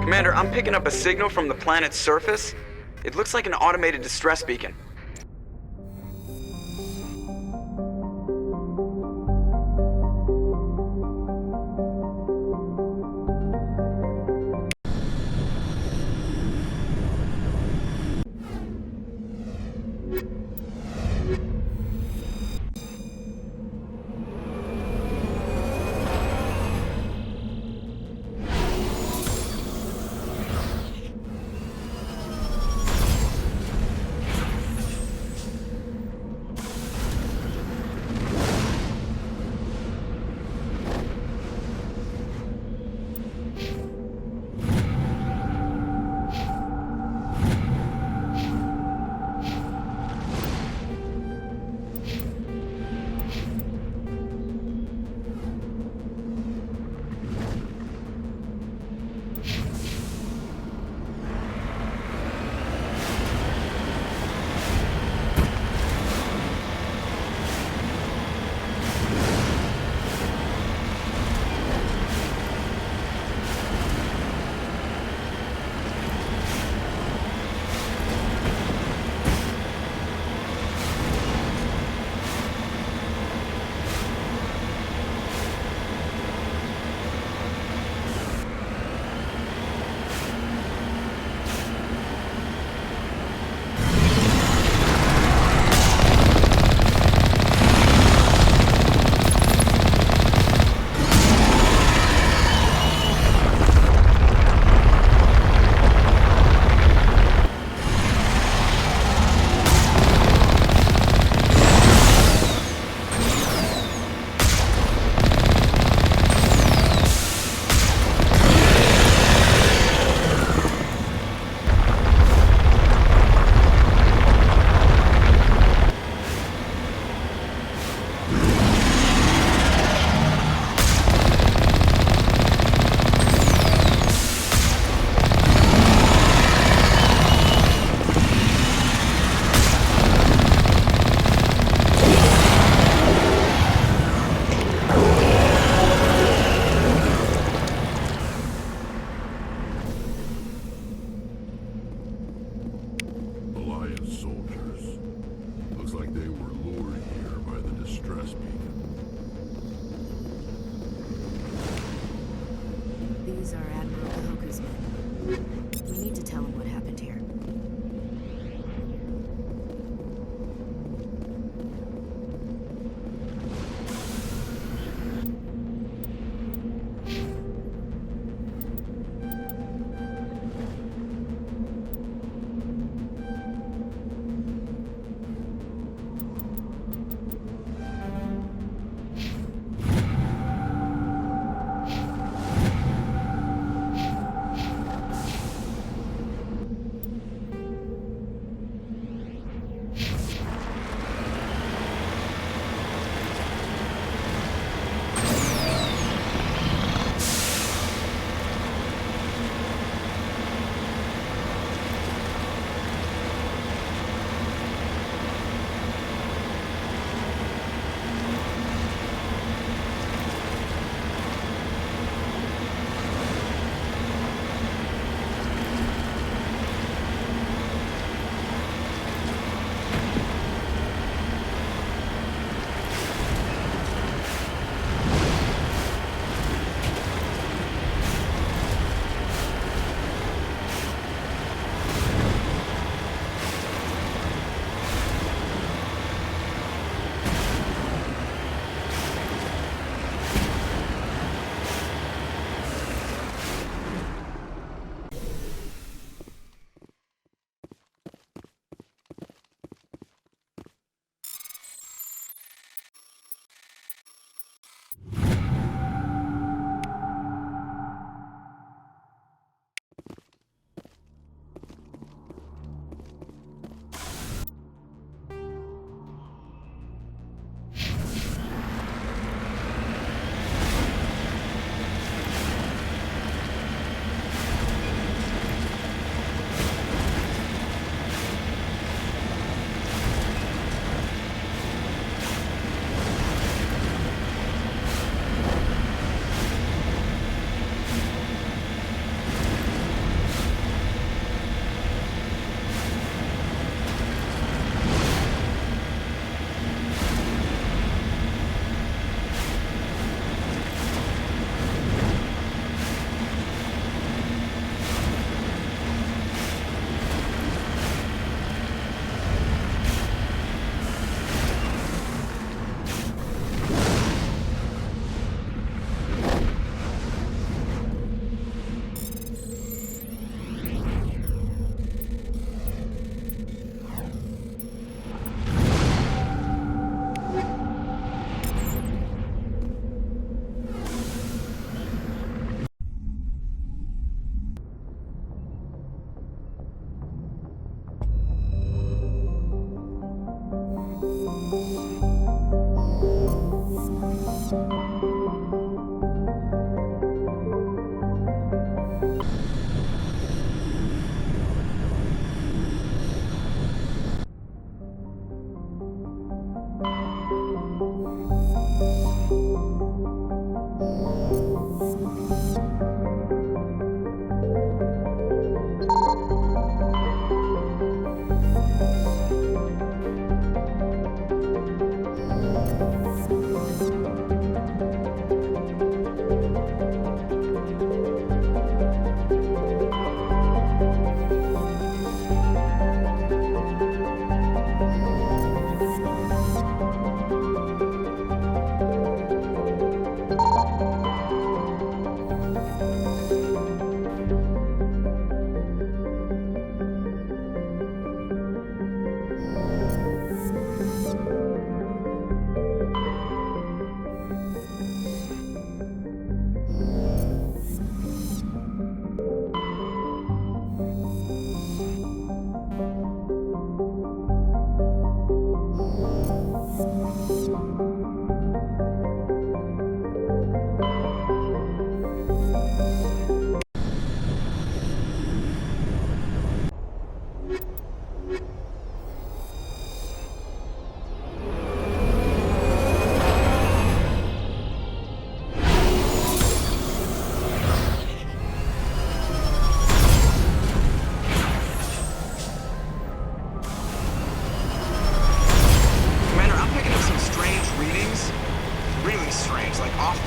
Commander, I'm picking up a signal from the planet's surface. It looks like an automated distress beacon.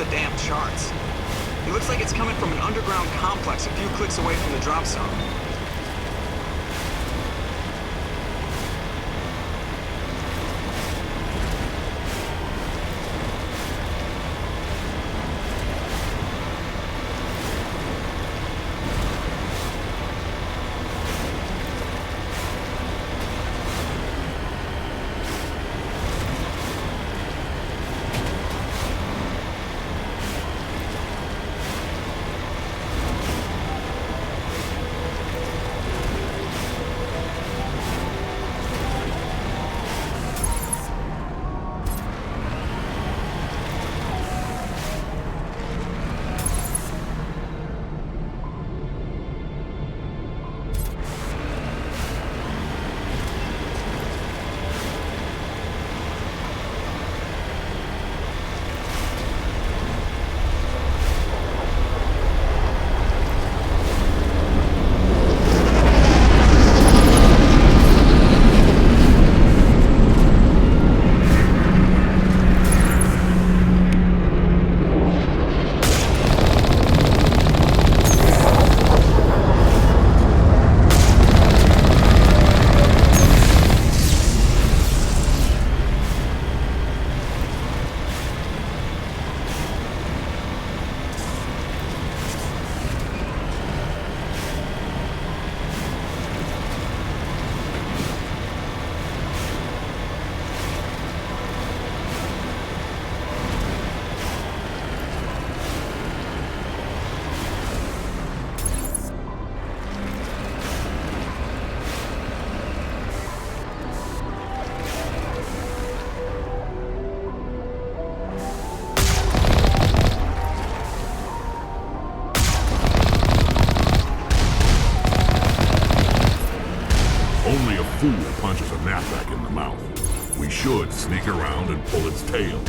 the damn charts. It looks like it's coming from an underground complex a few clicks away from the drop zone. Only a fool punches a knapsack in the mouth. We should sneak around and pull its tail.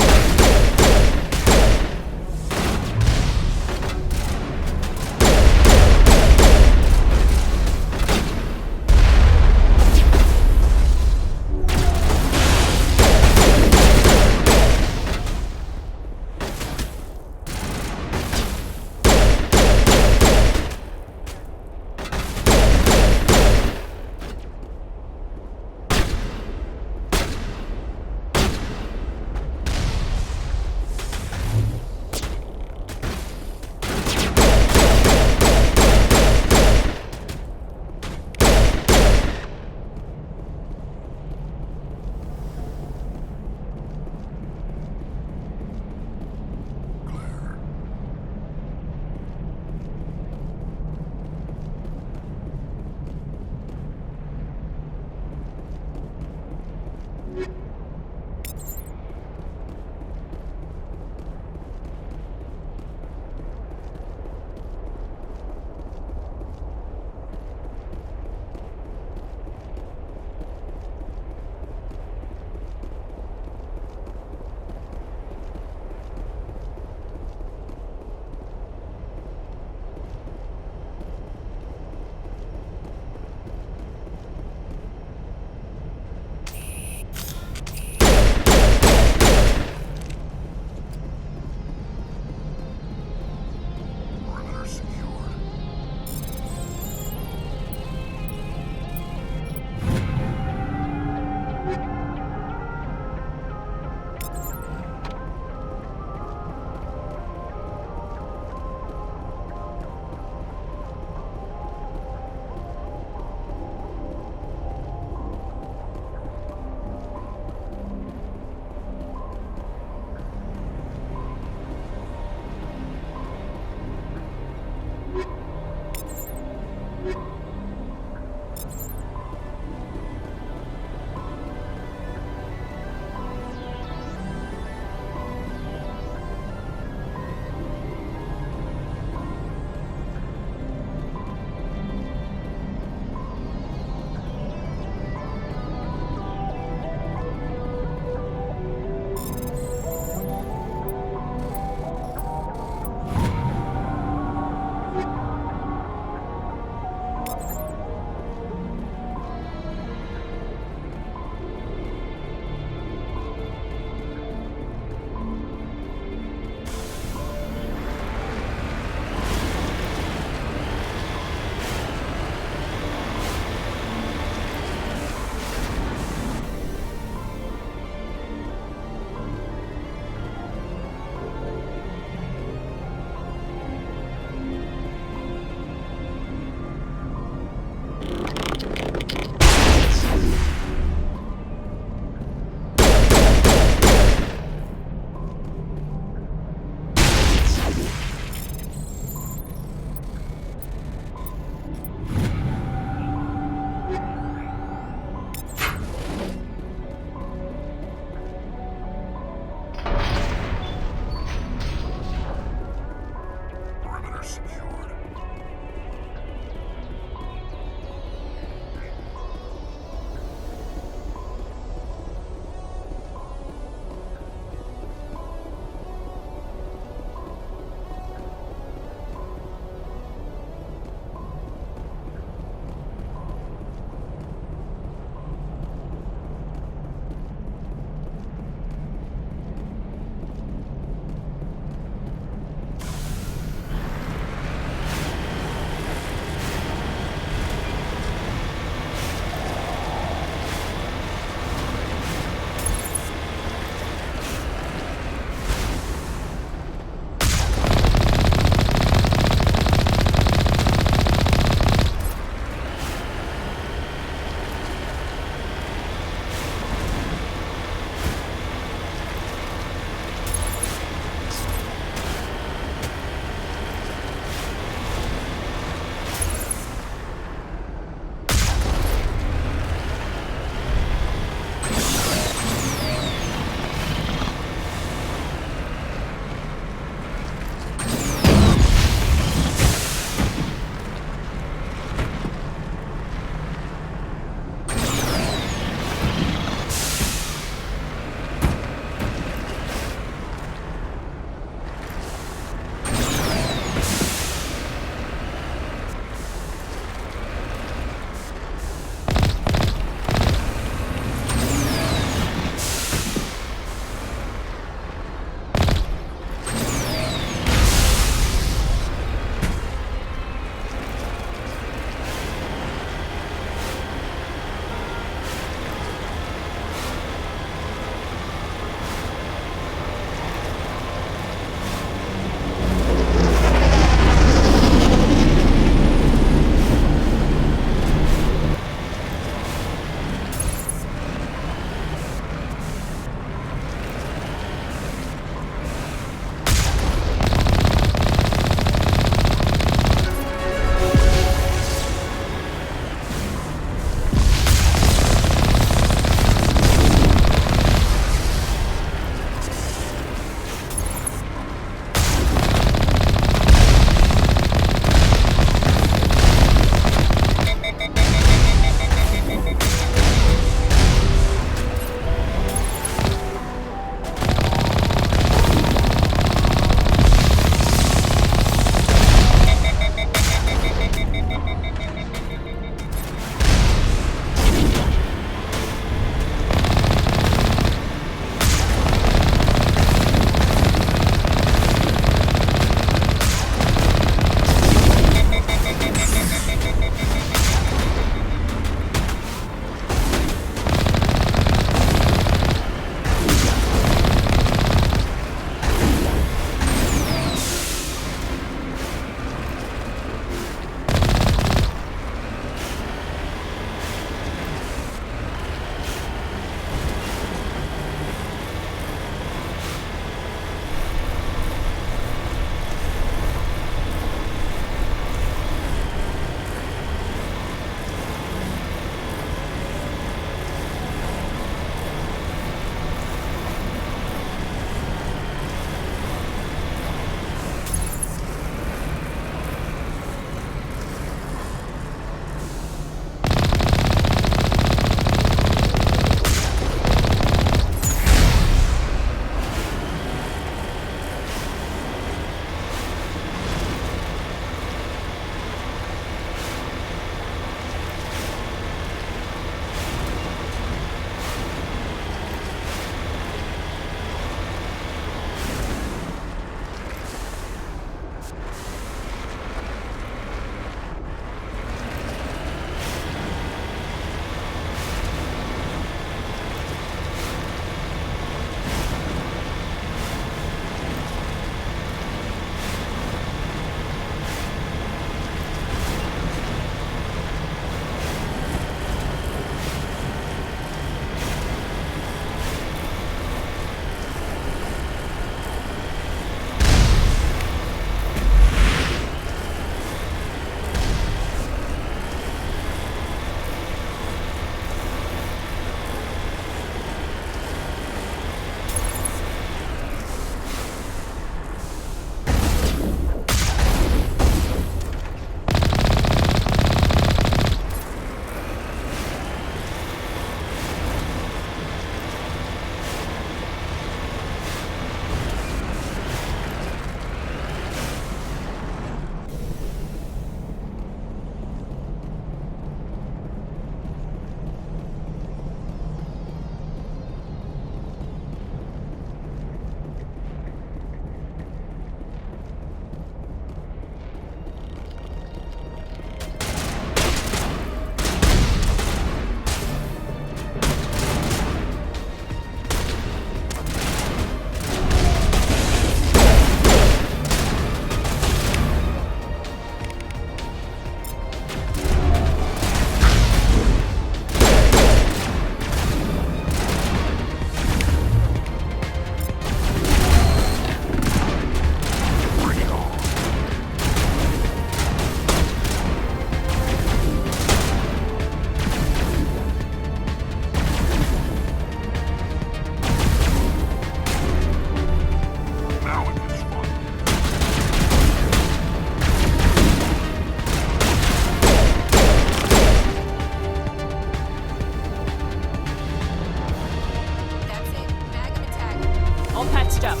Let's jump.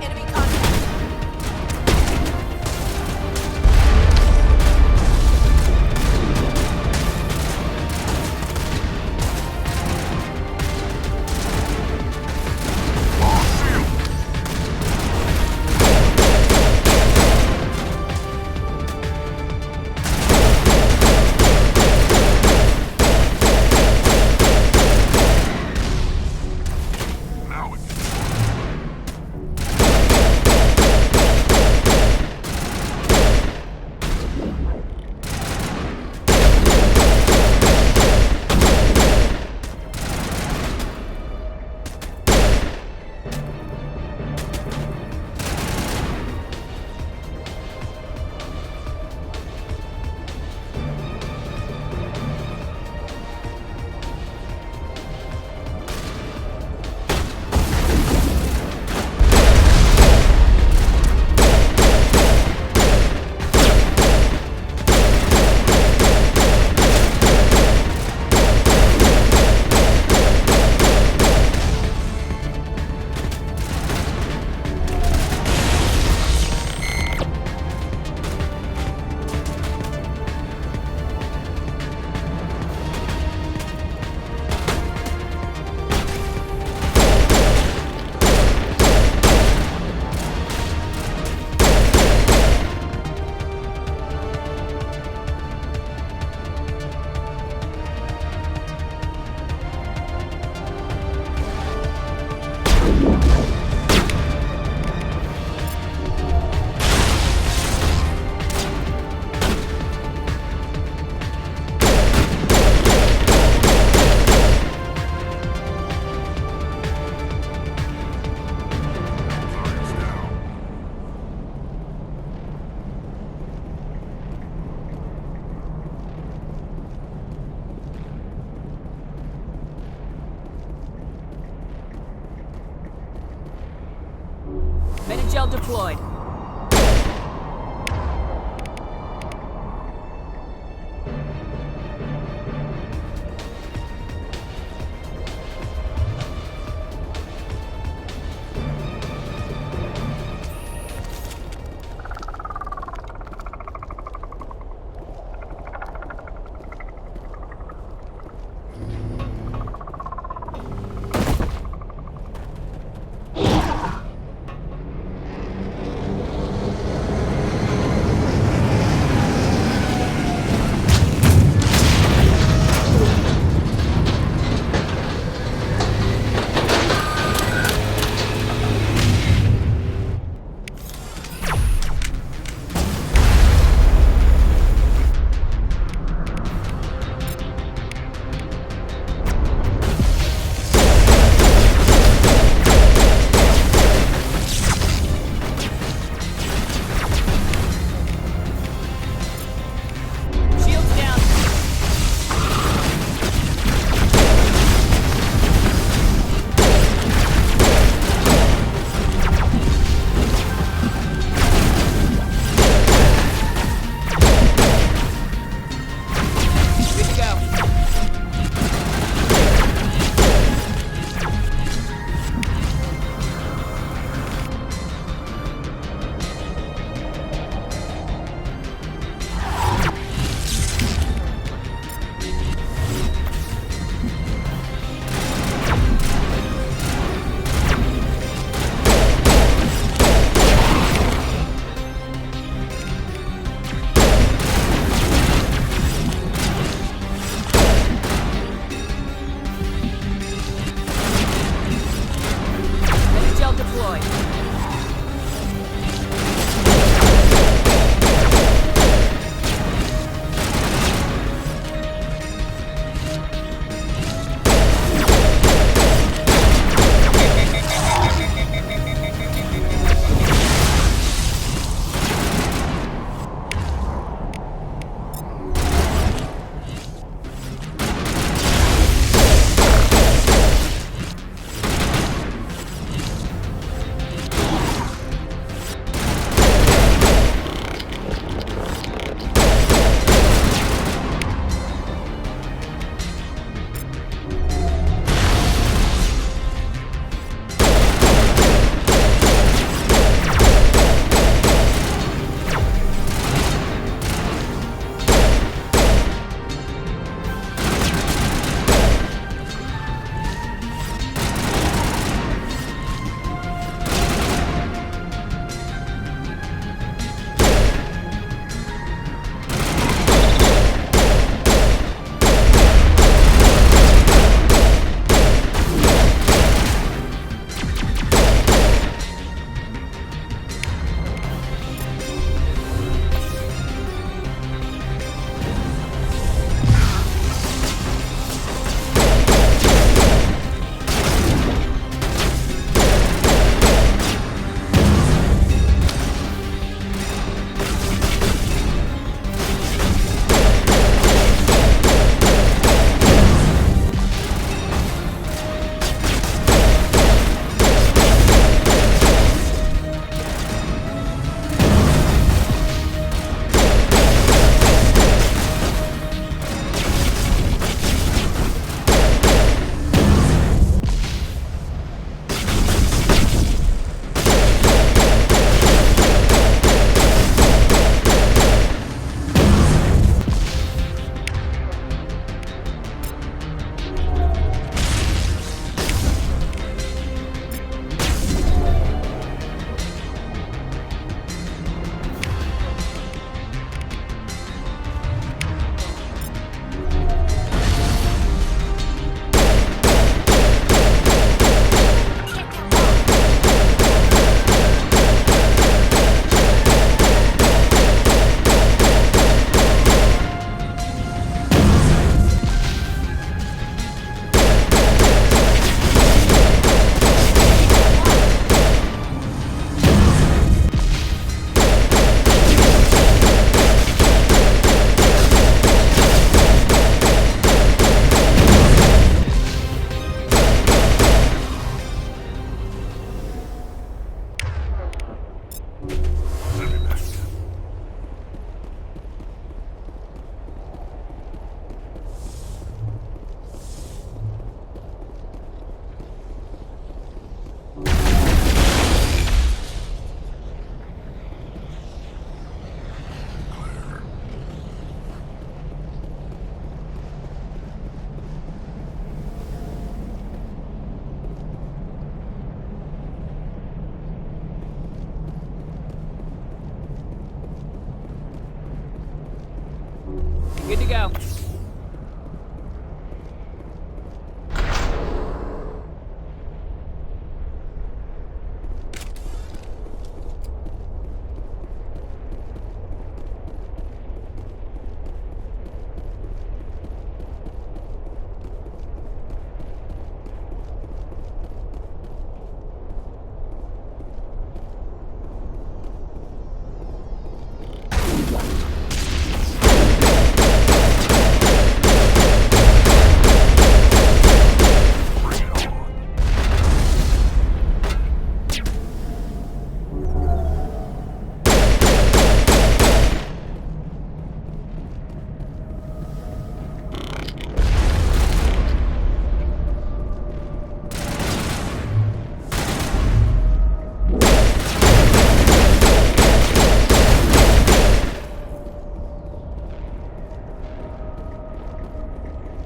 Enemy contact. Now it target's down. Metagel deployed. go.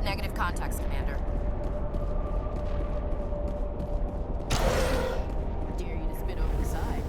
Negative contacts, Commander. Dare you to spit over the side.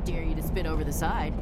Dare you to spit over the side.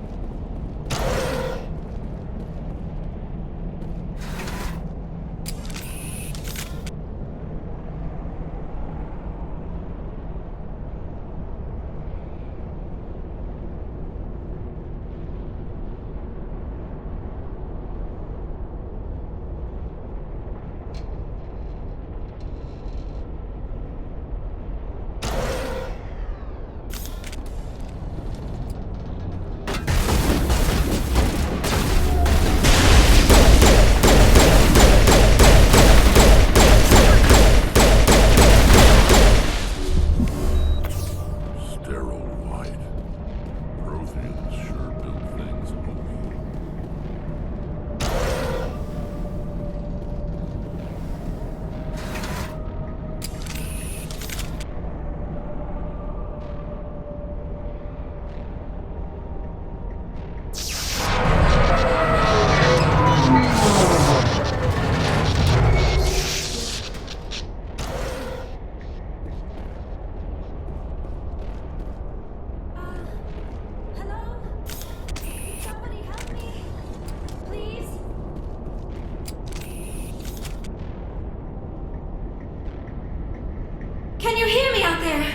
Can you hear me out there?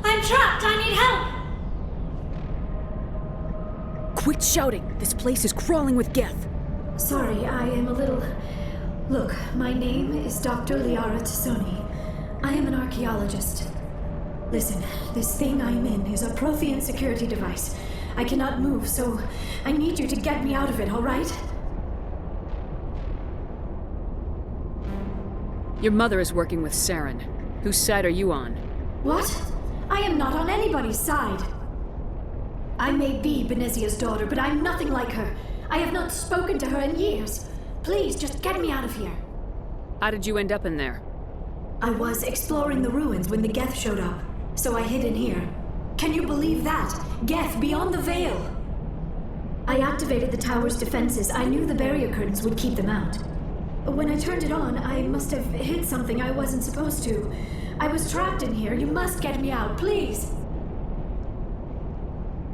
I'm trapped. I need help. Quit shouting. This place is crawling with geth. Sorry, I am a little... Look, my name is Dr. Liara Tassoni. I am an archaeologist. Listen, this thing I'm in is a Prothean security device. I cannot move, so I need you to get me out of it, all right? Your mother is working with Saren. Whose side are you on? What? I am not on anybody's side. I may be Benezia's daughter, but I'm nothing like her. I have not spoken to her in years. Please, just get me out of here. How did you end up in there? I was exploring the ruins when the Geth showed up, so I hid in here. Can you believe that? Geth beyond the veil! I activated the tower's defenses. I knew the barrier curtains would keep them out. When I turned it on, I must have hit something I wasn't supposed to. I was trapped in here. You must get me out, please!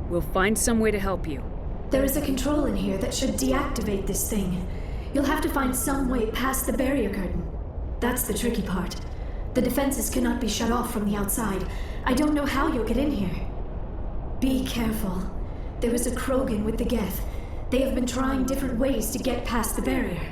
We'll find some way to help you. There is a control in here that should deactivate this thing. You'll have to find some way past the barrier curtain. That's the tricky part. The defenses cannot be shut off from the outside. I don't know how you'll get in here. Be careful. There is a Krogan with the Geth. They have been trying different ways to get past the barrier.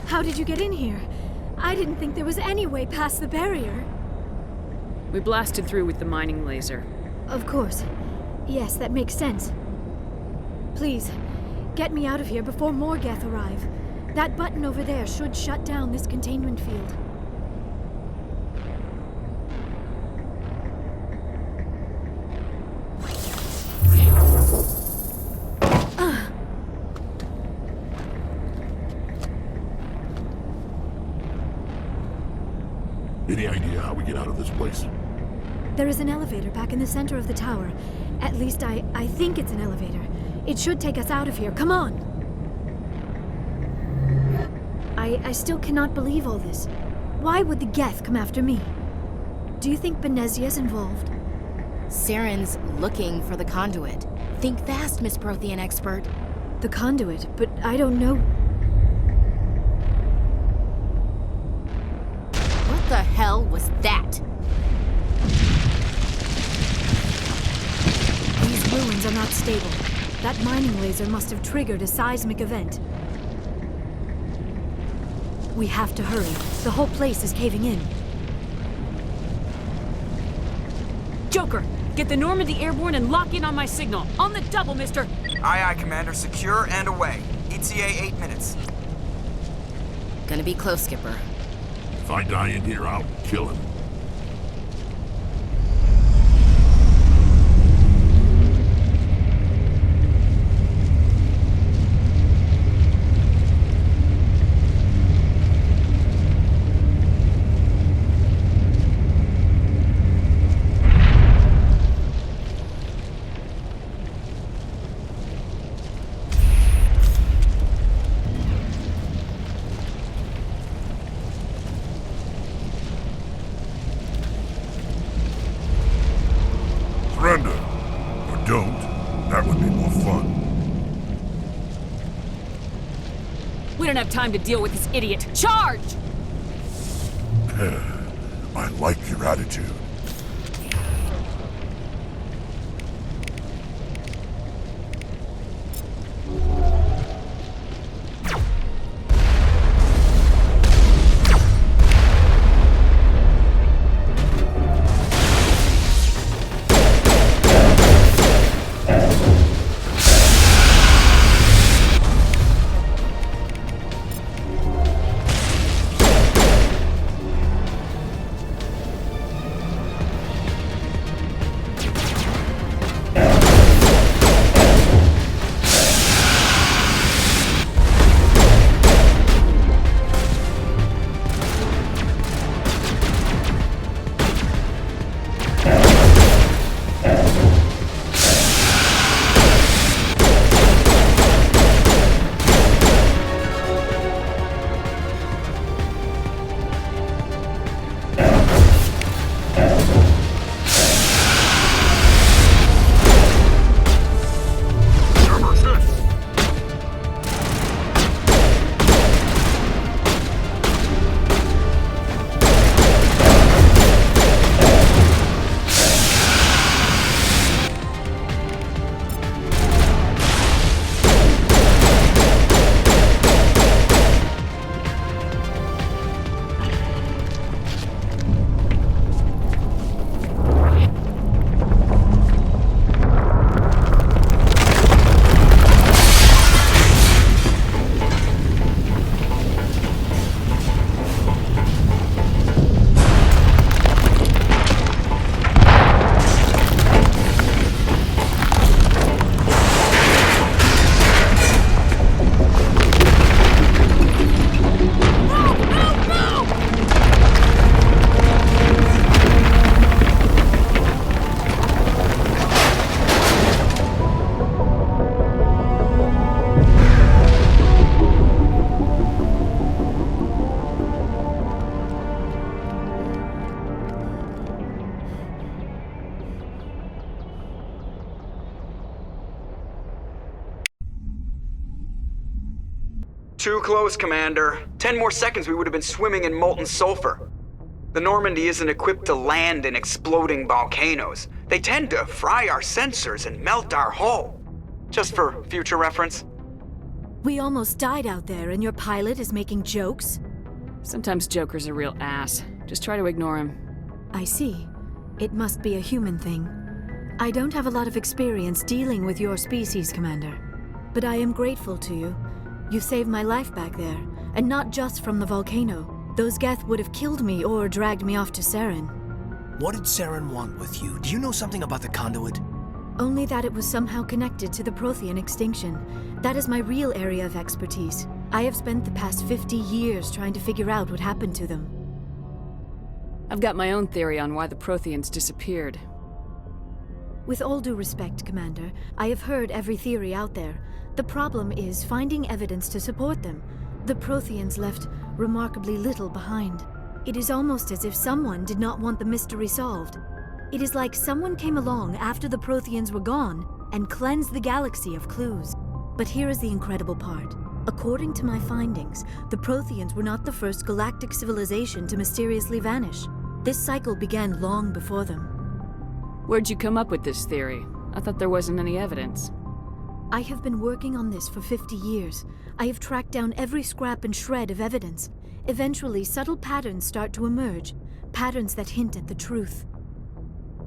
How did you get in here? I didn't think there was any way past the barrier. We blasted through with the mining laser. Of course. Yes, that makes sense. Please, get me out of here before more Geth arrive. That button over there should shut down this containment field. Any idea how we get out of this place? There is an elevator back in the center of the tower. At least I think it's an elevator. It should take us out of here. Come on! I still cannot believe all this. Why would the Geth come after me? Do you think Benezia's involved? Saren's looking for the conduit. Think fast, Miss Prothean expert. The conduit, but I don't know. What the hell was that? These ruins are not stable. That mining laser must have triggered a seismic event. We have to hurry. The whole place is caving in. Joker, get the Normandy airborne and lock in on my signal. On the double, mister. Aye, aye, Commander. Secure and away. ETA 8 minutes. Gonna be close, Skipper. If I die in here, I'll kill him. Surrender. Or don't. That would be more fun. We don't have time to deal with this idiot. Charge! I like your attitude. Too close, Commander. 10 more seconds we would have been swimming in molten sulfur. The Normandy isn't equipped to land in exploding volcanoes. They tend to fry our sensors and melt our hull. Just for future reference. We almost died out there, and your pilot is making jokes? Sometimes Joker's a real ass. Just try to ignore him. I see. It must be a human thing. I don't have a lot of experience dealing with your species, Commander. But I am grateful to you. You saved my life back there, and not just from the volcano. Those Geth would have killed me or dragged me off to Saren. What did Saren want with you? Do you know something about the conduit? Only that it was somehow connected to the Prothean extinction. That is my real area of expertise. I have spent the past 50 years trying to figure out what happened to them. I've got my own theory on why the Protheans disappeared. With all due respect, Commander, I have heard every theory out there. The problem is finding evidence to support them. The Protheans left remarkably little behind. It is almost as if someone did not want the mystery solved. It is like someone came along after the Protheans were gone and cleansed the galaxy of clues. But here is the incredible part. According to my findings, the Protheans were not the first galactic civilization to mysteriously vanish. This cycle began long before them. Where'd you come up with this theory? I thought there wasn't any evidence. I have been working on this for 50 years. I have tracked down every scrap and shred of evidence. Eventually, subtle patterns start to emerge, patterns that hint at the truth.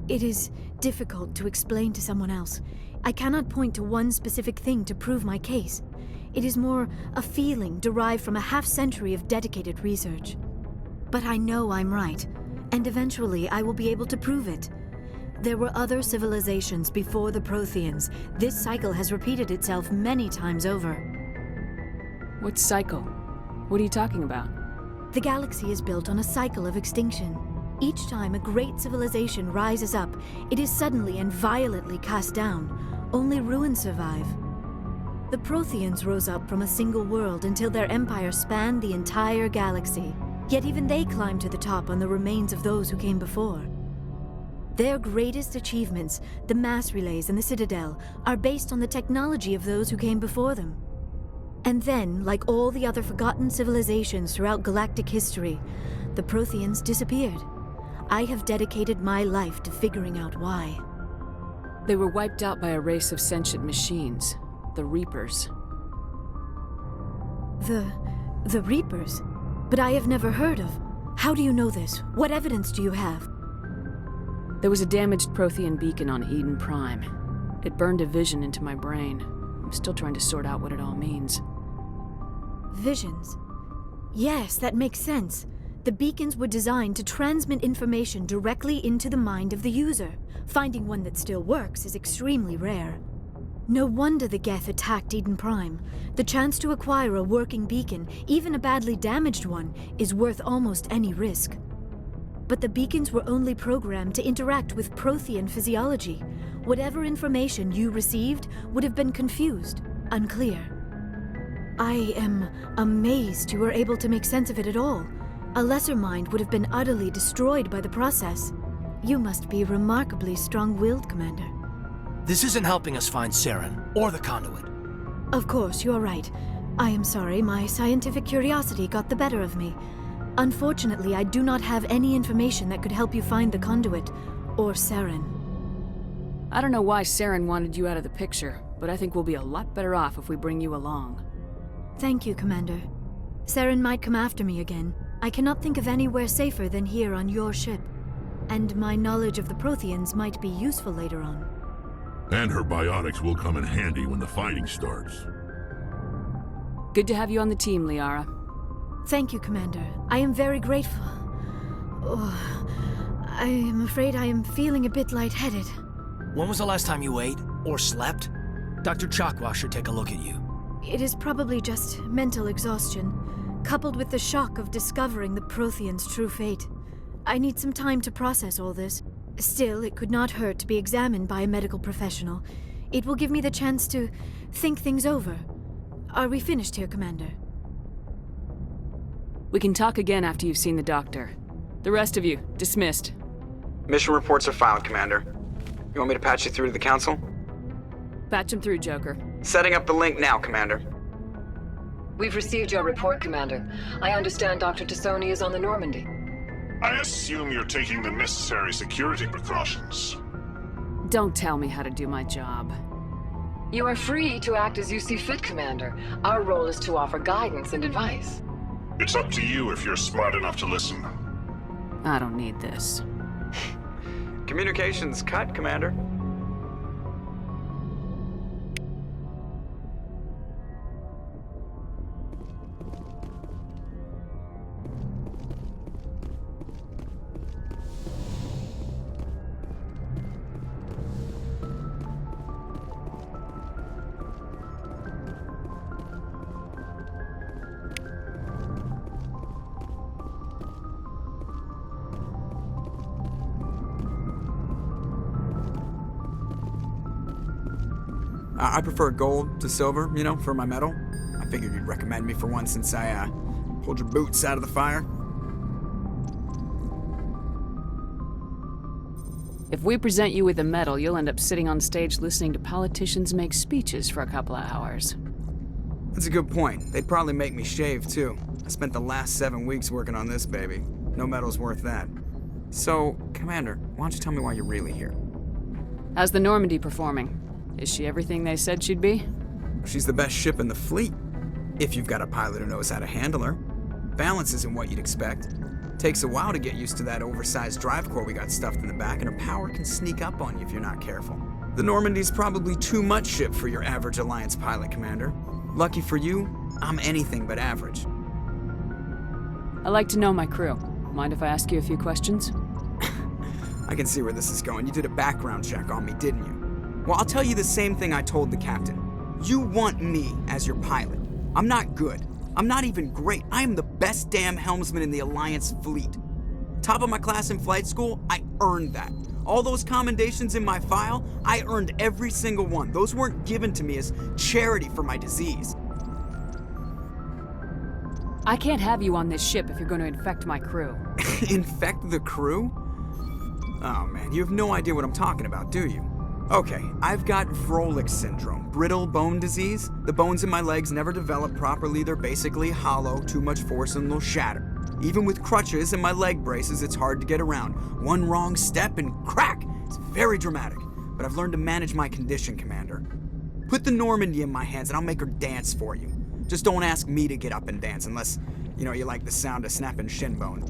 It is difficult to explain to someone else. I cannot point to one specific thing to prove my case. It is more a feeling derived from a half-century of dedicated research. But I know I'm right, and eventually I will be able to prove it. There were other civilizations before the Protheans. This cycle has repeated itself many times over. What cycle? What are you talking about? The galaxy is built on a cycle of extinction. Each time a great civilization rises up, it is suddenly and violently cast down. Only ruins survive. The Protheans rose up from a single world until their empire spanned the entire galaxy. Yet even they climbed to the top on the remains of those who came before. Their greatest achievements, the mass relays and the Citadel, are based on the technology of those who came before them. And then, like all the other forgotten civilizations throughout galactic history, the Protheans disappeared. I have dedicated my life to figuring out why. They were wiped out by a race of sentient machines, the Reapers. The Reapers? But I have never heard of. How do you know this? What evidence do you have? There was a damaged Prothean beacon on Eden Prime. It burned a vision into my brain. I'm still trying to sort out what it all means. Visions? Yes, that makes sense. The beacons were designed to transmit information directly into the mind of the user. Finding one that still works is extremely rare. No wonder the Geth attacked Eden Prime. The chance to acquire a working beacon, even a badly damaged one, is worth almost any risk. But the beacons were only programmed to interact with Prothean physiology. Whatever information you received would have been confused, unclear. I am amazed you were able to make sense of it at all. A lesser mind would have been utterly destroyed by the process. You must be remarkably strong-willed, Commander. This isn't helping us find Saren, or the conduit. Of course, you're right. I am sorry, my scientific curiosity got the better of me. Unfortunately, I do not have any information that could help you find the conduit, or Saren. I don't know why Saren wanted you out of the picture, but I think we'll be a lot better off if we bring you along. Thank you, Commander. Saren might come after me again. I cannot think of anywhere safer than here on your ship. And my knowledge of the Protheans might be useful later on. And her biotics will come in handy when the fighting starts. Good to have you on the team, Liara. Thank you, Commander. I am very grateful. Oh, I am afraid I am feeling a bit lightheaded. When was the last time you ate, or slept? Dr. Chakwa should take a look at you. It is probably just mental exhaustion, coupled with the shock of discovering the Protheans' true fate. I need some time to process all this. Still, it could not hurt to be examined by a medical professional. It will give me the chance to think things over. Are we finished here, Commander? We can talk again after you've seen the doctor. The rest of you, dismissed. Mission reports are filed, Commander. You want me to patch you through to the Council? Patch him through, Joker. Setting up the link now, Commander. We've received your report, Commander. I understand Dr. Tassoni is on the Normandy. I assume you're taking the necessary security precautions. Don't tell me how to do my job. You are free to act as you see fit, Commander. Our role is to offer guidance and advice. It's up to you if you're smart enough to listen. I don't need this. Communications cut, Commander. I prefer gold to silver, you know, for my metal. I figured you'd recommend me for one since I, pulled your boots out of the fire. If we present you with a medal, you'll end up sitting on stage listening to politicians make speeches for a couple of hours. That's a good point. They'd probably make me shave, too. I spent the last 7 weeks working on this baby. No medal's worth that. So, Commander, why don't you tell me why you're really here? How's the Normandy performing? Is she everything they said she'd be? She's the best ship in the fleet, if you've got a pilot who knows how to handle her. Balance isn't what you'd expect. Takes a while to get used to that oversized drive core we got stuffed in the back, and her power can sneak up on you if you're not careful. The Normandy's probably too much ship for your average Alliance pilot, Commander. Lucky for you, I'm anything but average. I like to know my crew. Mind if I ask you a few questions? I can see where this is going. You did a background check on me, didn't you? Well, I'll tell you the same thing I told the captain. You want me as your pilot. I'm not good. I'm not even great. I am the best damn helmsman in the Alliance fleet. Top of my class in flight school, I earned that. All those commendations in my file, I earned every single one. Those weren't given to me as charity for my disease. I can't have you on this ship if you're going to infect my crew. Infect the crew? Oh man, you have no idea what I'm talking about, do you? Okay, I've got Vrolik syndrome, brittle bone disease. The bones in my legs never develop properly. They're basically hollow, too much force and they'll shatter. Even with crutches and my leg braces, it's hard to get around. One wrong step and crack! It's very dramatic, but I've learned to manage my condition, Commander. Put the Normandy in my hands and I'll make her dance for you. Just don't ask me to get up and dance unless, you like the sound of snapping shin bone.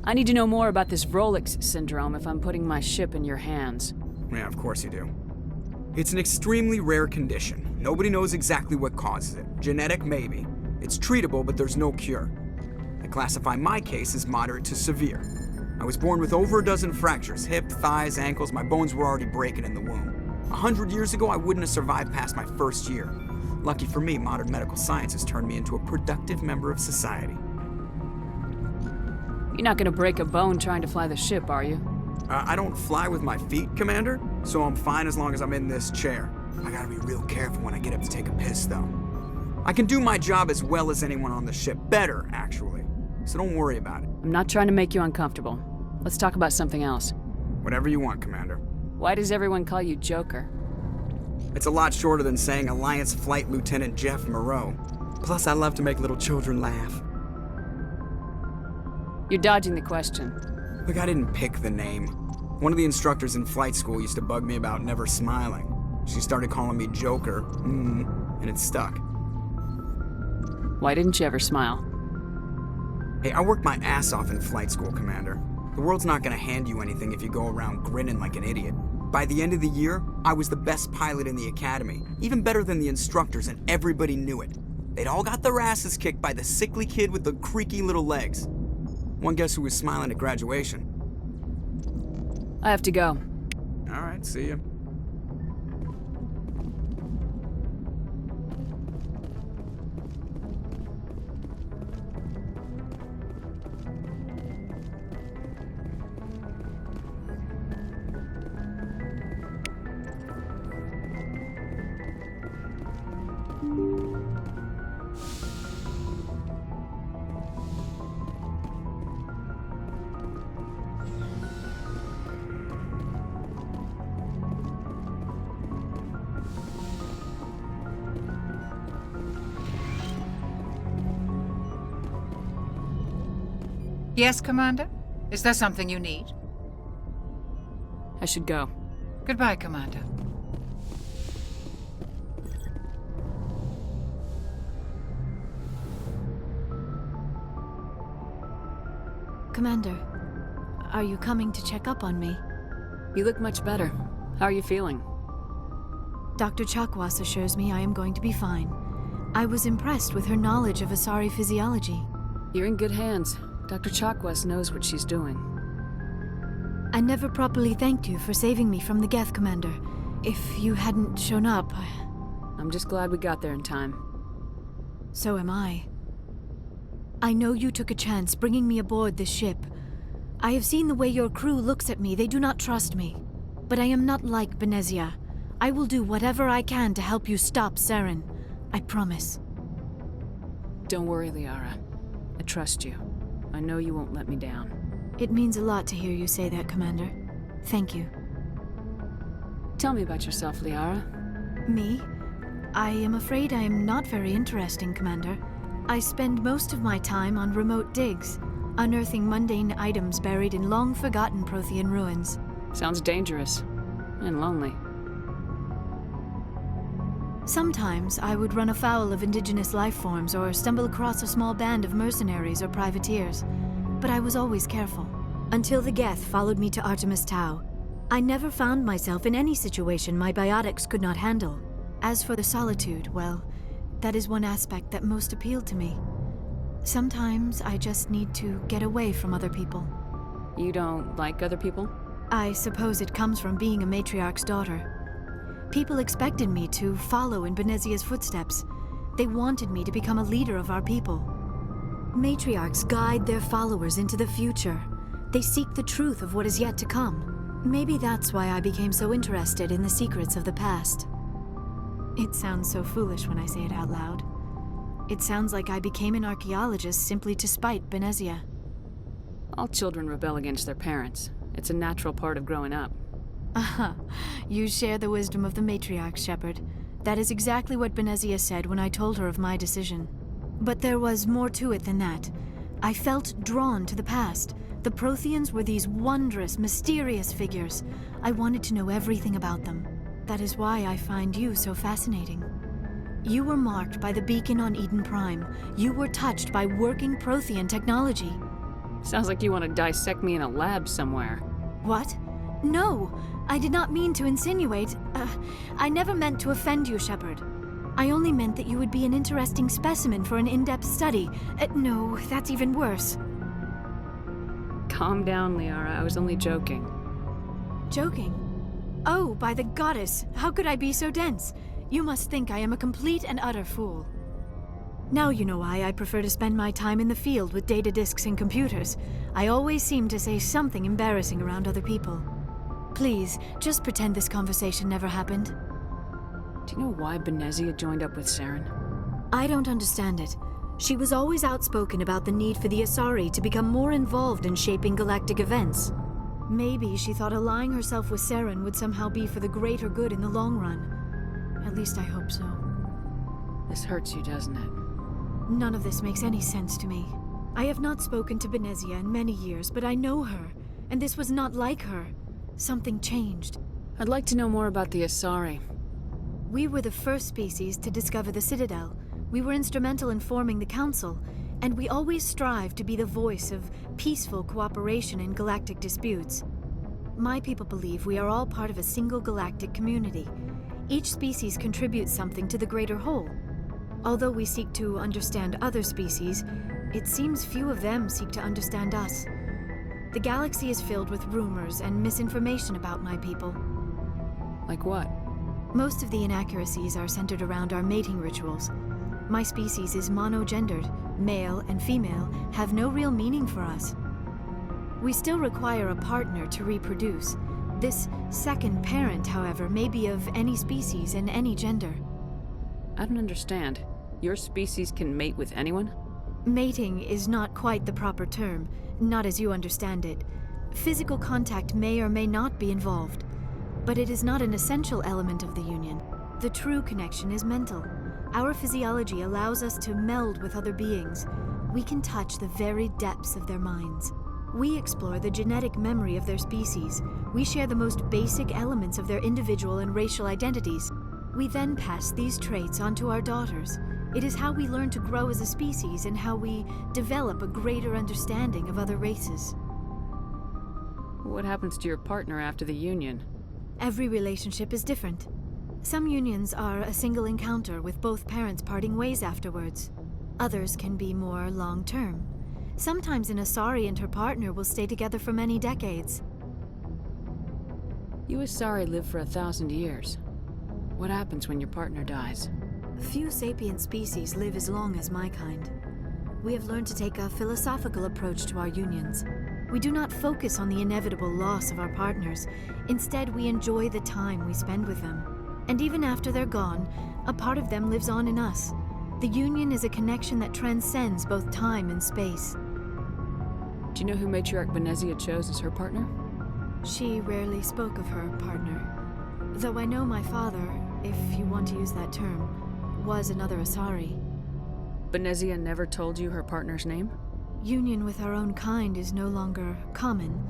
I need to know more about this Vrolik syndrome if I'm putting my ship in your hands. Yeah, of course you do. It's an extremely rare condition. Nobody knows exactly what causes it. Genetic, maybe. It's treatable, but there's no cure. I classify my case as moderate to severe. I was born with over a dozen fractures, hip, thighs, ankles. My bones were already breaking in the womb. 100 years ago, I wouldn't have survived past my first year. Lucky for me, modern medical science has turned me into a productive member of society. You're not gonna break a bone trying to fly the ship, are you? I don't fly with my feet, Commander, so I'm fine as long as I'm in this chair. I gotta be real careful when I get up to take a piss, though. I can do my job as well as anyone on the ship. Better, actually. So don't worry about it. I'm not trying to make you uncomfortable. Let's talk about something else. Whatever you want, Commander. Why does everyone call you Joker? It's a lot shorter than saying Alliance Flight Lieutenant Jeff Moreau. Plus, I love to make little children laugh. You're dodging the question. Look, I didn't pick the name. One of the instructors in flight school used to bug me about never smiling. She started calling me Joker, and it stuck. Why didn't you ever smile? Hey, I worked my ass off in flight school, Commander. The world's not gonna hand you anything if you go around grinning like an idiot. By the end of the year, I was the best pilot in the academy, even better than the instructors, and everybody knew it. They'd all got their asses kicked by the sickly kid with the creaky little legs. One guess who was smiling at graduation? I have to go. All right, see ya. Yes, Commander? Is there something you need? I should go. Goodbye, Commander. Commander, are you coming to check up on me? You look much better. How are you feeling? Dr. Chakwas assures me I am going to be fine. I was impressed with her knowledge of Asari physiology. You're in good hands. Dr. Chakwas knows what she's doing. I never properly thanked you for saving me from the Geth, Commander. If you hadn't shown up, I'm just glad we got there in time. So am I. I know you took a chance bringing me aboard this ship. I have seen the way your crew looks at me. They do not trust me. But I am not like Benezia. I will do whatever I can to help you stop Saren. I promise. Don't worry, Liara. I trust you. I know you won't let me down. It means a lot to hear you say that, Commander. Thank you. Tell me about yourself, Liara. Me? I am afraid I am not very interesting, Commander. I spend most of my time on remote digs, unearthing mundane items buried in long-forgotten Prothean ruins. Sounds dangerous. And lonely. Sometimes I would run afoul of indigenous life forms or stumble across a small band of mercenaries or privateers, but I was always careful. Until the Geth followed me to Artemis Tau, I never found myself in any situation my biotics could not handle. As for the solitude, well, that is one aspect that most appealed to me. Sometimes I just need to get away from other people. You don't like other people? I suppose it comes from being a matriarch's daughter. People expected me to follow in Benezia's footsteps. They wanted me to become a leader of our people. Matriarchs guide their followers into the future. They seek the truth of what is yet to come. Maybe that's why I became so interested in the secrets of the past. It sounds so foolish when I say it out loud. It sounds like I became an archaeologist simply to spite Benezia. All children rebel against their parents. It's a natural part of growing up. You share the wisdom of the matriarch, Shepard. That is exactly what Benezia said when I told her of my decision. But there was more to it than that. I felt drawn to the past. The Protheans were these wondrous, mysterious figures. I wanted to know everything about them. That is why I find you so fascinating. You were marked by the beacon on Eden Prime. You were touched by working Prothean technology. Sounds like you want to dissect me in a lab somewhere. What? No, I did not mean to insinuate. I never meant to offend you, Shepard. I only meant that you would be an interesting specimen for an in-depth study. No, that's even worse. Calm down, Liara. I was only joking. Joking? Oh, by the goddess, how could I be so dense? You must think I am a complete and utter fool. Now you know why I prefer to spend my time in the field with data disks and computers. I always seem to say something embarrassing around other people. Please, just pretend this conversation never happened. Do you know why Benezia joined up with Saren? I don't understand it. She was always outspoken about the need for the Asari to become more involved in shaping galactic events. Maybe she thought allying herself with Saren would somehow be for the greater good in the long run. At least I hope so. This hurts you, doesn't it? None of this makes any sense to me. I have not spoken to Benezia in many years, but I know her, and this was not like her. Something changed. I'd like to know more about the Asari. We were the first species to discover the Citadel. We were instrumental in forming the Council, and we always strive to be the voice of peaceful cooperation in galactic disputes. My people believe we are all part of a single galactic community. Each species contributes something to the greater whole. Although we seek to understand other species, it seems few of them seek to understand us. The galaxy is filled with rumors and misinformation about my people. Like what? Most of the inaccuracies are centered around our mating rituals. My species is monogendered. Male and female have no real meaning for us. We still require a partner to reproduce. This second parent, however, may be of any species and any gender. I don't understand. Your species can mate with anyone? Mating is not quite the proper term, not as you understand it. Physical contact may or may not be involved, but it is not an essential element of the union. The true connection is mental. Our physiology allows us to meld with other beings. We can touch the very depths of their minds. We explore the genetic memory of their species. We share the most basic elements of their individual and racial identities. We then pass these traits onto our daughters. It is how we learn to grow as a species and how we develop a greater understanding of other races. What happens to your partner after the union? Every relationship is different. Some unions are a single encounter with both parents parting ways afterwards. Others can be more long-term. Sometimes an Asari and her partner will stay together for many decades. You Asari live for 1,000 years. What happens when your partner dies? Few sapient species live as long as my kind. We have learned to take a philosophical approach to our unions. We do not focus on the inevitable loss of our partners. Instead, we enjoy the time we spend with them. And even after they're gone, a part of them lives on in us. The union is a connection that transcends both time and space. Do you know who Matriarch Benezia chose as her partner? She rarely spoke of her partner. Though I know my father, if you want to use that term, was another Asari. Benezia never told you her partner's name? Union with our own kind is no longer common,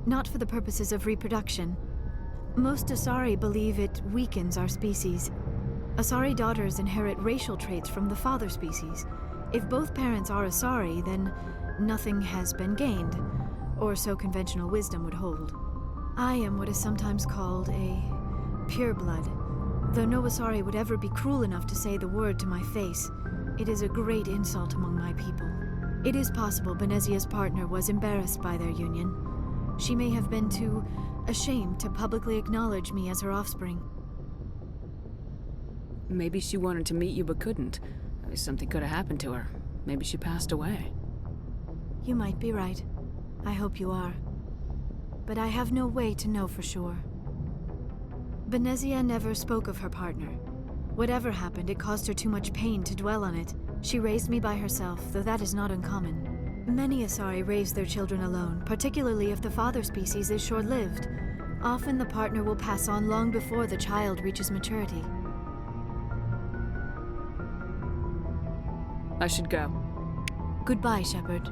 not for the purposes of reproduction. Most Asari believe it weakens our species. Asari daughters inherit racial traits from the father species. If both parents are Asari, then nothing has been gained, or so conventional wisdom would hold. I am what is sometimes called a pureblood. Though no Asari would ever be cruel enough to say the word to my face, it is a great insult among my people. It is possible Benezia's partner was embarrassed by their union. She may have been too ashamed to publicly acknowledge me as her offspring. Maybe she wanted to meet you but couldn't. Something could have happened to her. Maybe she passed away. You might be right. I hope you are. But I have no way to know for sure. Benezia never spoke of her partner. Whatever happened, it caused her too much pain to dwell on it. She raised me by herself, though that is not uncommon. Many Asari raise their children alone, particularly if the father species is short-lived. Often the partner will pass on long before the child reaches maturity. I should go. Goodbye, Shepard.